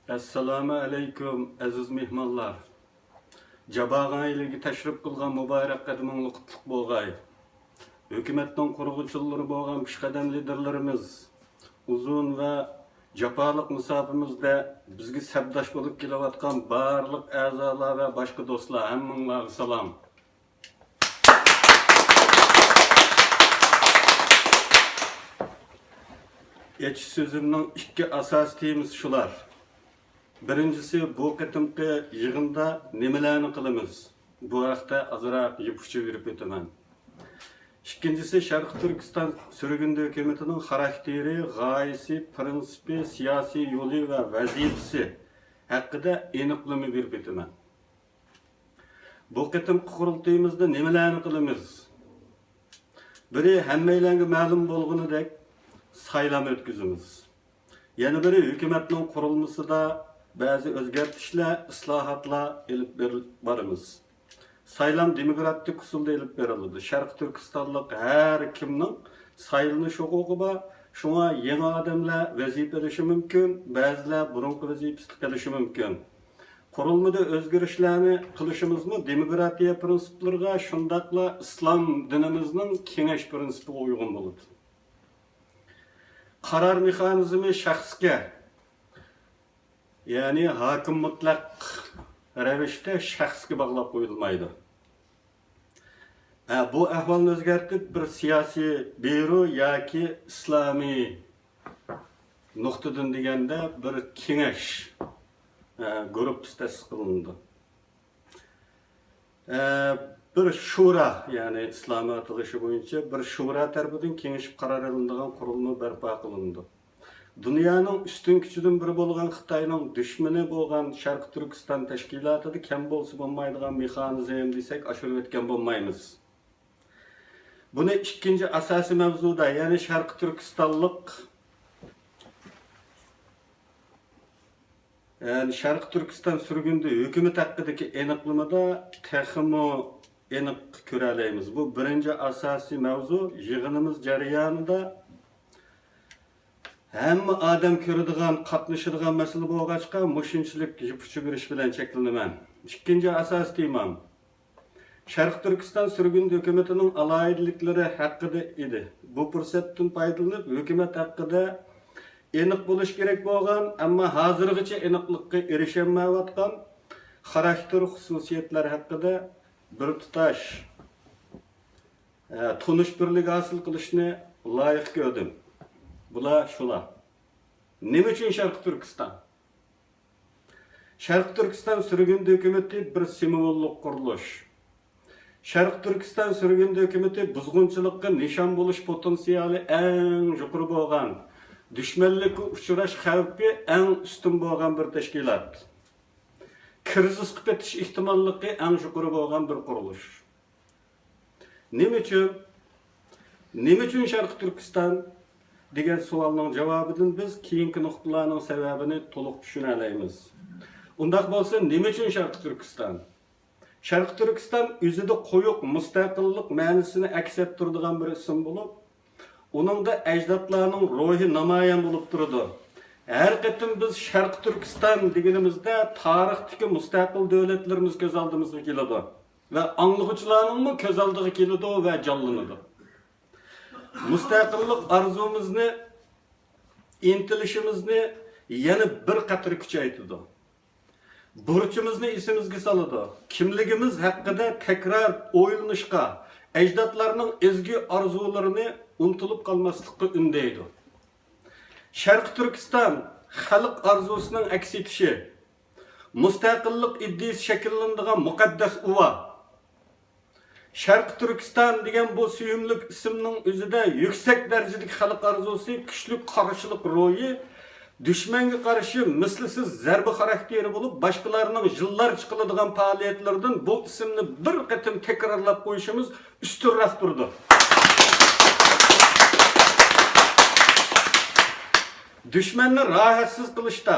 Assalomu alaykum aziz mehmonlar. Jabag'ayliga tashrif qilgan muborak qadamingli qutlug' bo'lg'ay. Hukumatning qurg'uvchilari bo'lgan peshqadam liderlarimiz uzun va jafoliq musofimizda bizga sabdosh bo'lib kelayotgan barliq a'zolar va boshqa do'stlar hammanglarga salom. Aytish so'zimning ikki asosiy temasi shular. Birincisi, bu qitimqi yig'inda nimalarni qilamiz? Bu haqda azroq yupishcha berib o'taman. İkincisi, Sharq Turkiston sürgündü hukumatining xarakteri, g'oyasi, prinsipi, siyosiy yo'li va vazifasi haqida aniqlama berib o'taman. Bu qitimqi qurultayimizda nimalarni qilamiz? Biri hammalarga ma'lum bo'lganidek saylam o'tkazamiz. Yana biri hukumatning qurilmasida bazı o'zgartishlar, islohotlar elib boramiz. Saylam demokratik usulda elib beriladi. Sharq Turkistonlik har kimning saylanish huquqi bor. Shunga yangi odamlar vazifalashi mumkin, ba'zilar burunqi vazifasida qilishi mumkin. Qurilmada o'zgarishlarni qilishimizmi demokratiya prinsiplariga, shundaqla islom dinimizning kengash prinsipiga uyg'un bo'ladi. Qaror mexanizmi shaxsga, ya'ni hokim mutlaq ravishda shaxsga bog'lab qo'yilmaydi. Bu ahvolni o'zgartirib bir siyosiy biro yoki islomiy nuqtadan deganda bir kengash guruh ta'sis qilindi. Bir shura, ya'ni islomiy atalishi bo'yicha bir shura tarafidan kengashib qaror qilinadigan qurilma barpo qilindi. Dunyoning ustun kuchidan biri bo'lgan Xitoyning dushmani bo'lgan Sharq Turkiston tashkilotida kam bo'lsa bo'lmaydigan mexanizm desak, oshirib o'tgan bo'lmaymiz. Buni ikkinchi asosiy mavzuda, ya'ni Sharq Turkistonlik Sharq Turkiston surgundi hukumat haqidagi aniqlamada texmo aniq ko'ra olamiz. Bu birinchi asosiy mavzu. Yig'inimiz jarayonida hamma odam ko'radigan, qatnashadigan masala bo'lg'achqa mushunchalik yupishcha berish bilan cheklanaman. Ikkinchi asosiy temam Sharq Turkiston surgundi hukumatining aloyidliklari haqida edi. Bu fursatdan foydalanib hukumat haqida aniq bo'lish kerak bo'lgan, ammo hozirgacha aniqlikka erisholmayotgan xarakter xususiyatlar haqida bir tutash tunish birligi hosil qilishni loyiq ko'rdim. Bular shular. Nima uchun Sharq Turkiston? Sharq Turkiston surgundi hukumati bir simvollik qurilish. Sharq Turkiston surgundi hukumati buzg'unchilikka nishon bo'lish potensiali eng yuqori bo'lgan, dushmanlikka uchrash xavfi eng ustun bo'lgan bir tashkilot. Krizisga ketish ehtimolligi eng yuqori bo'lgan bir qurilish. Nima uchun Sharq Turkiston degan savolning javobidan biz keyingi nuqtalarning sababini to'liq tushuna olamiz. Undaq bo'lsa, nima uchun Sharq Turkiston? Sharq Turkiston o'zida qo'yiq mustaqillik ma'nosini aks ettiradigan bir ism bo'lib, uningda ajdodlarning ruhi namoyon bo'lib turadi. Her qatim biz Sharq Turkiston deganimizda tarixdagi mustaqil davlatlarimiz ko'z oldimizga keladi va anglag'uvchilarning ko'z oldiga keladi va jonlanadi. Mustaqillik arzumuzni, intilishimizni yana bir qatr kuchaytirdi. Burchimizni esimizga soladi. Kimligimiz haqida takror o'ylanishga, ajdodlarning ezgi orzularini unutilib qolmaslikka undaydi. Sharq Turkiston xalq arzusining aks etishi, mustaqillik iddiasi shakllanadigan muqaddas uva. Sharq Turkiston degan bu suyumlik ismning o'zida yuksak darajadagi xalq arzusi, kuchli qarshilik ro'yi, dushmanga qarshi mislsiz zarba xarakteri bo'lib, boshqalarning yillar chiqiladigan faoliyatlardan bu ismni bir qatim takrorlab qo'yishimiz ustunroq turdi. Düşmanni rahatsız qilishda,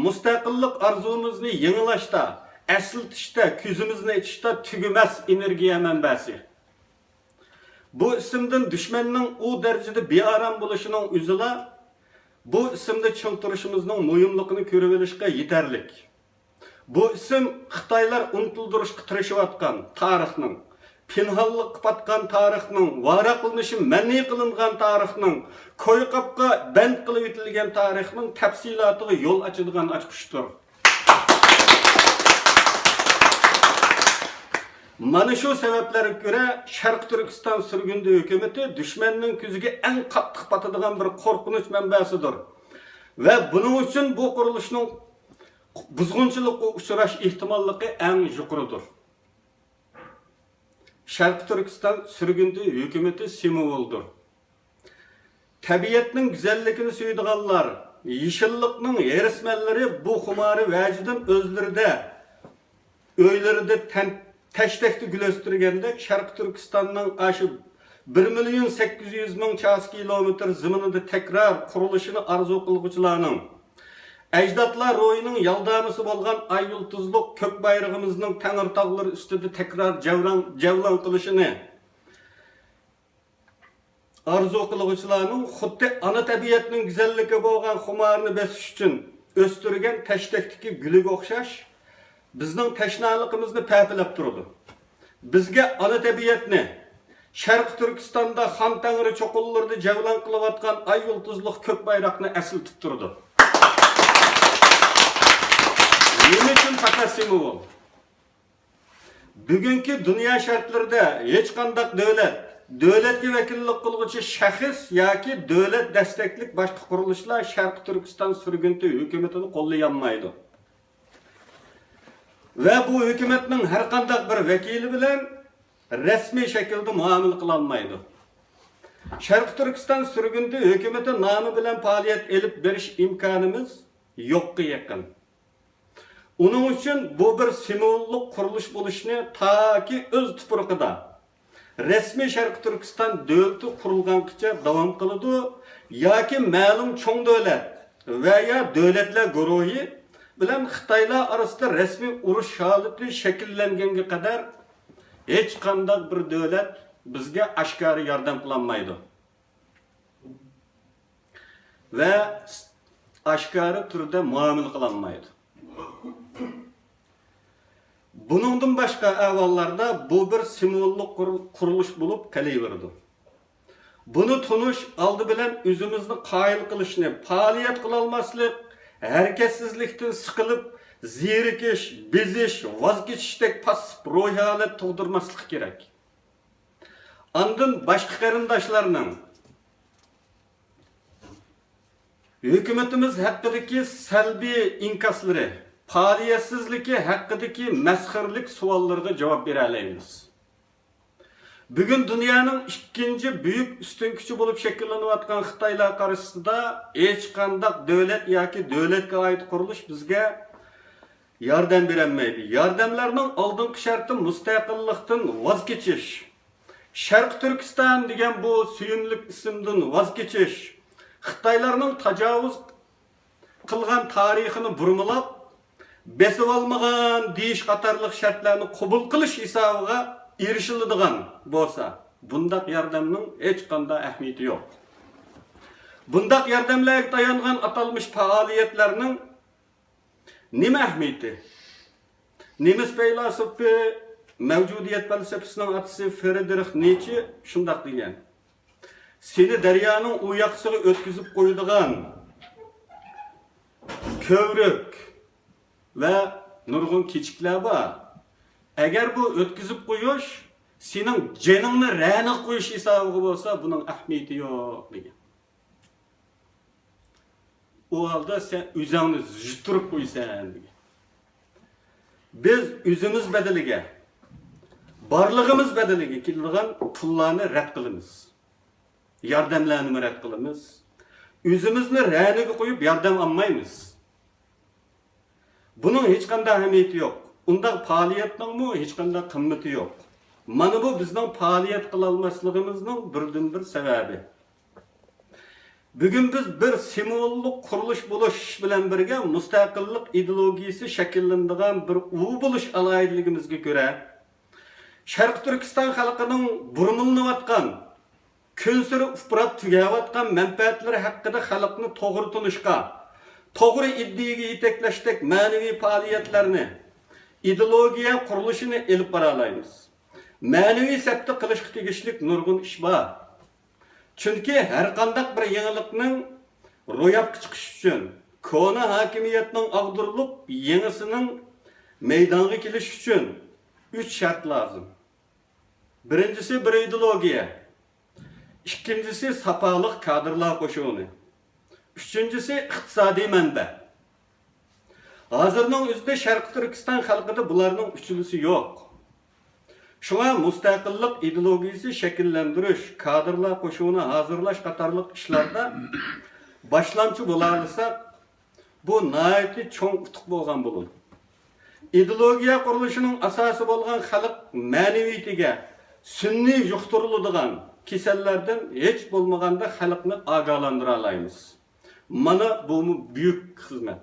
mustaqillik arzumuzni yengilashda, asiltishda, ko'zimizni etishda tugumas energiya manbasi. Bu ismdan düşmanning u darajada bearam bo'lishining o'zila Bu isimde çıng turishimizning muhimligini ko'rib olishga yetarlik. Bu isim Xitoylar unutildirishga tirishayotgan tarixning, pinhonlik qilib tarixning, vara qilinishi man'iy qilingan tarixning, qo'yqabga band qilib etilgan tarixning tafsilotiga yo'l ochadigan ochqichdir. Mana shu sabablarga ko'ra Sharq Turkiston surgundi hukumatı dushmanning ko'ziga eng qattiq patadigan bir qo'rqinch manbasidir. Va buning uchun bu qurilishning buzg'unchilikqa uchrash ehtimolligi eng yuqoridir. Sharq Turkiston surgundi hukumatı simvoldir. Tabiatning go'zalligini suydiganlar, yeshillikning erismanlari bu xumori vajidan o'ylarida Teştekti gülöstürgende Şarkı Türkistan'ın aşı 1.800.000 çarşı kilometre zımınında tekrar kuruluşunu arzu kılgıçlarının, ecdatlar royunun yaldamısı bolgan ay yıldızlık kök bayrağımızın Tanrı tağları üstüde tekrar cevlan kılışını arzu kılgıçlarının xuddi ana tabiatının güzelliği bolgan xumarını besiş için östürgen teştektiki gülüge okşaş, bizning tashnaliqimizni paypilab turdi. Bizga ana tabiatni Sharq Turkistonda Xon Tangri cho'qillarida javlan qilayotgan ay yulduzliq ko'k bayroqni asıltib turdi. Nima uchun faqat simbol? Bugungi dunyo shartlarida hech qanday davlatga vakillik qiluvchi shaxs yoki davlat desteklik boshqa qurilishlar Sharq Turkiston surgundi hukumatini qo'llay olmaydi. Ve bu hükümetin her qanday bir vekili bilen resmi şekilde muamele kılanmaydı. Sharq Turkiston surgundi hükümeti namı bilen faaliyet elip beriş imkanımız yokka yakın. Onun için bu bir simvollik kuruluş buluşunu ta ki öz tuprukida resmi Sharq Turkiston devleti kurulganlıkça devam kılıdı yoki ma'lum çoğ devlet veya devletler guruhi bilen Xitoylar arasında resmi urush holati shakllanganga qadar hech qanday bir davlat bizga oshkora yordam qilolmaydi. Va oshkora turda muomala qilolmaydi. Buningdan boshqa avvallarda bu bir simvollik qurilish bo'lib qolaverdi. Buni tunish oldi bilan o'zimizni qoyil qilishni, faoliyat qila olmaslik, hareketsizlikten sıkılıp zirikiş, beziş, vazgeçiştek pasif ruhi halet tug'dirmaslik kerak. Andın başka qarindoshlarning hükümetimiz haqqidagi salbiy inkaslari, faoliyatsizligi haqqidagi masxarlik savollarga javob bera olamiz. Bugün dünyanın ikinci büyük üstün gücü bulup şekilleniyotgan Xitoylar karşısında hech qanday devlet yoki devletga ait qurilish bizga yordam berolmaydi. Yordamlarning oldingi sharti mustaqillikdan voz kechish. Sharq Turkiston degan bu suyumlik ismdan voz kechish. Xitoylarning tajovuz qilgan tarixini burmilab, besib olmagan deyish qatorliq shartlarni qabul qilish hisobiga erişiladigan bo'lsa, bundaq yordamning hech qanday ahamiyati yo'q. Bundaq yordamlarga tayangan atalmış faoliyatlarning nima ahamiyati? Nemis faylasufı mavjudiyat falsafasining atisi Friedrich Nietzsche shundaq degan. Seni daryoning u yoqsiga o'tkazib qo'yadigan ko'vrik va nurg'un kichiklar bor. Eğer bu ötküzüp koyuş, senin canını rəna koyuş hesabı olsa, bunun ahmiyeti yok degan. O halda sen üzerini juturup koysan degan. Biz üzümüz bedeliga, barlığımız bedeliga keladigan pullarni rad qilamiz. Yordamlarni rad qilamiz. Üzümüzni rənaga qo'yib yordam olmaymiz. Bunun hech qanday ahamiyati yo'q. Undaq faoliyatning mu hech qanday qimmati yo'q. Mana bu bizning faoliyat qila olmasligimizning birdan-bir sababi. Bugun biz bir simvollik qurilish bo'lish bilan birga mustaqillik ideologiyasi shakllanadigan bir u bo'lish alayidligimizga ko'ra Sharq Turkiston xalqining burmilinayotgan kun sari ufrab tugayotgan manfaatlari haqida xalqni to'g'ri tunishga, to'g'ri iddiaga yetaklashdak ma'naviy faoliyatlarni, ideologiya qurilishini elib bora olamiz. Ma'naviy sapda qilishga tegishli nurg'un ish bor. Chunki har qanday bir yangilikning ro'yobga chiqishi uchun kona hokimiyatning ag'dirilib, yangisining maydonga kelish uchun 3 shart lozim. Birincisi bir ideologiya. İkincisi sapalık kadrlar koşuğunu. Üçüncüsü iqtisadi manba. Hazırның özünde Şarkı Türkistan halkıda bularning üçülüsü yok. Şuna müstakillik ideologiyasi şekillendiriş, kadrlar koşuğunu hazırlaş qatarlıq işlarda başlamçı bularlısak, bu naiti çoğun utuq bolgan bulun. İdeologiya quruluşunun asası bolgan xalq maneviyetiga sünni yuqturuladigan kesellerden hiç bulmaganda xalqni agalandıra alaymiz. Mana bu büyük hizmet.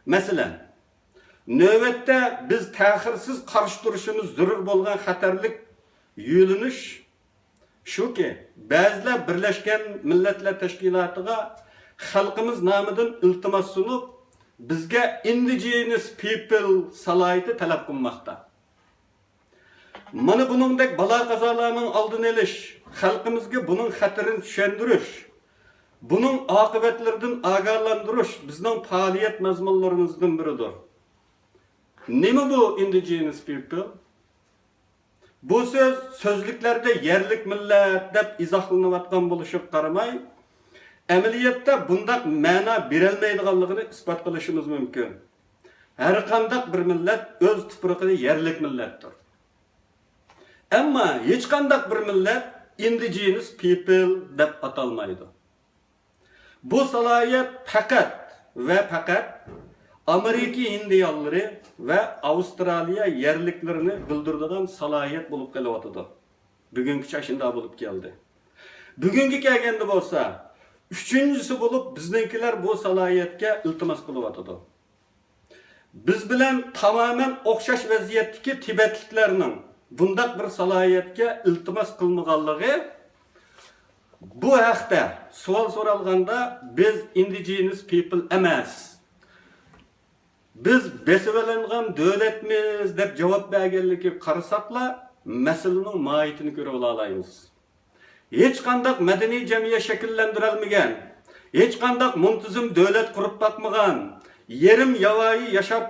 Mesela, növbette biz ta'xirsiz qarshi turishimiz zarur bo'lgan xatarlik yo'linish shuki, ba'zilar Birlashgan Millatlar Tashkilotiga xalqimiz nomidan iltimos sunib, bizga indigenous people salohiyati talab qilmoqda. Mana buningdek balo qazolarning oldini olish, xalqimizga buning xatarini tushundirish, buning oqibatlaridan ogohlantirish bizning faoliyat mazmunlarimizdan biridir. Nima bu indigenous people? Bu söz sözlüklerde yerlik millet deb izohlanayotgan bo'lishiga qaramay, amaliyotda bundaq ma'no berolmaydiganligini isbot qilishimiz mumkin. Har qanday bir millat o'z tuprog'ida yerlik millatdir. Ammo hech qanday bir millat indigenous people deb atalmaydi. Bu salohiyat faqat va faqat Amerika Hindiyonlari va Avstraliya yerliklarini bildiradigan salohiyat bo'lib qelyapti. Bugungacha shunday bo'lib keldi. Bugungi kelganda bo'lsa, üçüncüsü bo'lib bizninkilar bu salohiyatga iltimos qilyapti. Biz bilan tamoman o'xshash vaziyatdagi Tibetliklarning bundaq bir salohiyatga iltimos qilmaganligi bu haqda savol so'ralganda biz indigenous people emas, biz besivelengan devletmiz deb javob berganligi qarasaqla masalaning mohiyatini ko'ra olaymiz. Hech qanday madaniy jamiyat shakllantirilmagan, hech qanday muntazam davlat qurib boqmagan, yerim yavoyi yashab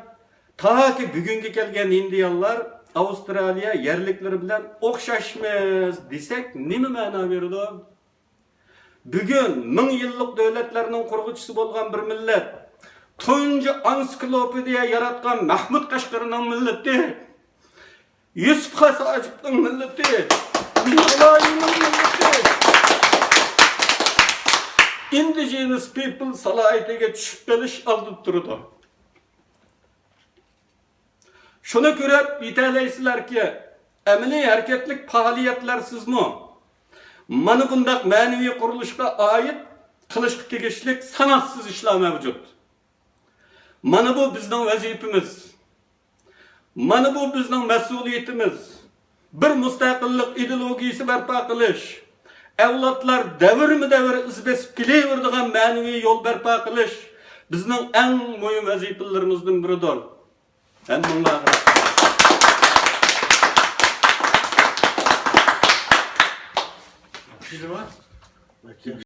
toki bugunga kelgan Hindiyonlar Avstraliya yerliklari bilan o'xshashmiz desak nima ma'no beradi? Bugun 1000 yillik davlatlarning qurg'uvchisi bo'lgan bir millat, tunji ensiklopediya yaratgan Mahmud Qashqarining millati, Yusuf Xasojevning millati, Ming'olayning millati indigenous people salohiyatiga tushib qolish oldib turdi. Şunu görüp yetalaysizlar ki, amaliy hareketlik faoliyatlarsizmi? Mana bundaq ma'naviy qurilishga oid qilishga tegishli sanoqsiz ishlar mavjud. Mana bu bizning vazifamiz. Mana bu bizning mas'uliyatimiz. Bir mustaqillik ideologiyasi barpo qilish, avlodlar davrma-davr iz besib kelaveradigan ma'naviy yo'l barpo qilish bizning eng muhim vazifalarimizdan biridir. Ben bunlar. Bir şey var.